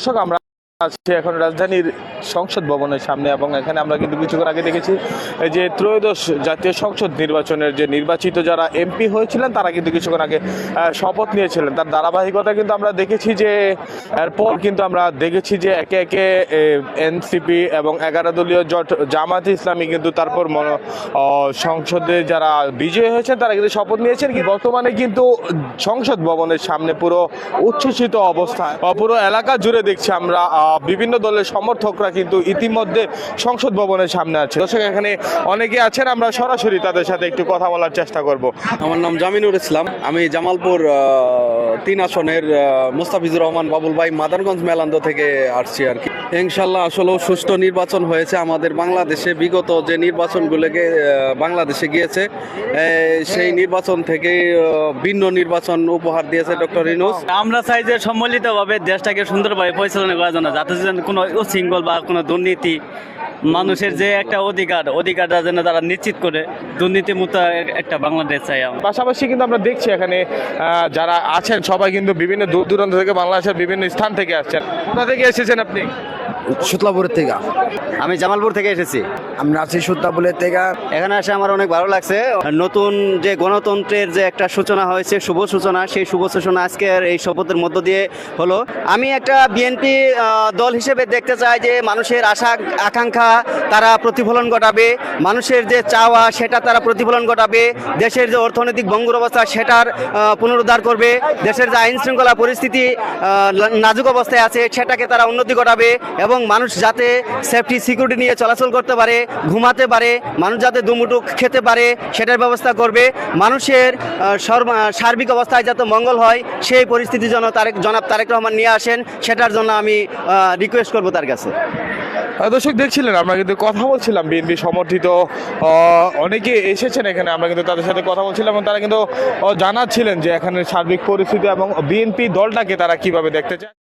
দর্শক আমরা আছি এখন রাজধানীর সংসদ ভবনের সামনে এবং এখানে আমরা কিন্তু কিছুক্ষণ আগে দেখেছি এই যে ত্রয়োদশ জাতীয় সংসদ নির্বাচনের যে নির্বাচিত যারা এমপি হয়েছিলেন তারা কিন্তু কিছুক্ষণ আগে শপথ নিয়েছিলেন। তার ধারাবাহিকতা কিন্তু আমরা দেখেছি যে এরপর কিন্তু আমরা দেখেছি যে একে একে এনসিপি এবং 11 দলীয় জোট জামায়াতে ইসলামী কিন্তু তারপর সংসদে যারা বিজয়ী হয়েছেন তারা কিন্তু শপথ নিয়েছেন। বর্তমানে কিন্তু সংসদ ভবনের সামনে পুরো উচ্ছ্বসিত অবস্থায় পুরো এলাকা জুড়ে দেখছি আমরা বিভিন্ন দলের সমর্থকরা কিন্তু ইতিমধ্যে সংসদ ভবনের সামনে আছে। দর্শক এখানে অনেকে আছেন, আমরা সরাসরি তাদের সাথে একটু কথা বলার চেষ্টা করব। আমার নাম জামিনুর ইসলাম, আমি জামালপুর 3 আসনের মুস্তাফিজুর রহমান বাবুল ভাই মাদারগঞ্জ মেলান্দ থেকে আসছি আর কি। ইনশাল্লাহ আসলে সুষ্ঠু নির্বাচন হয়েছে আমাদের বাংলাদেশে। বিগত যে নির্বাচনগুলোকে বাংলাদেশে গিয়েছে সেই নির্বাচন থেকে ভিন্ন নির্বাচন উপহার দিয়েছে ডক্টর ইউনূস। আমরা চাই যে সম্মিলিতভাবে দেশটাকে সুন্দরভাবে পরিচালনা করার জন্য, যাতে কোনো উশৃঙ্খল বা কোনো দুর্নীতি, মানুষের যে একটা অধিকারটা যেন তারা নিশ্চিত করে, দুর্নীতিমুক্ত একটা বাংলাদেশ চাই আমরা। পাশাপাশি কিন্তু আমরা দেখছি এখানে যারা আছেন সবাই কিন্তু বিভিন্ন দূর দূরান্ত থেকে বাংলাদেশের বিভিন্ন স্থান থেকে আসছেন। কোথা থেকে এসেছেন আপনি? সুতলাপুরের থেকে। আমি জামালপুর থেকে এসেছি। আমরা আছি সুতলাপুরের থেকে। এখানে এসে আমার অনেক ভালো লাগছে। নতুন যে গণতন্ত্রের যে একটা সূচনা হয়েছে, শুভ সূচনা, সেই শুভ সূচনা আজকের এই শপথের মধ্য দিয়ে হলো। আমি একটা বিএনপি দল হিসেবে দেখতে চাই যে মানুষের আশা আকাঙ্ক্ষা তারা প্রতিফলন ঘটাবে, মানুষের যে চাওয়া সেটা তারা প্রতিফলন ঘটাবে, দেশের যে অর্থনৈতিক ভঙ্গুর অবস্থা সেটার পুনরুদ্ধার করবে, দেশের যে আইন শৃঙ্খলা পরিস্থিতি নাজুক অবস্থায় আছে সেটাকে তারা উন্নতি ঘটাবে, এবং মানুষ যাতে সেফটি সিকিউরিটি নিয়ে চলাচল করতে পারে, ঘুমাতে পারে, মানুষ যাতে দুমুঠো খেতে পারে সেটার ব্যবস্থা করবে, মানুষের সার্বিক অবস্থায় যাতে মঙ্গল হয় সেই পরিস্থিতি যেন জনাব তারেক রহমান নিয়ে আসেন, সেটার জন্য আমি রিকোয়েস্ট করব তার কাছে। দর্শক দেখছিলেন আমরা কিন্তু কথা বলছিলাম বিএনপি সমর্থিত অনেকে এসেছেন এখানে, আমরা কিন্তু তাদের সাথে কথা বলছিলাম এবং তারা কিন্তু জানাচ্ছিলেন যে এখানে সার্বিক পরিস্থিতি এবং বিএনপি দলটাকে তারা কিভাবে দেখতে চায়।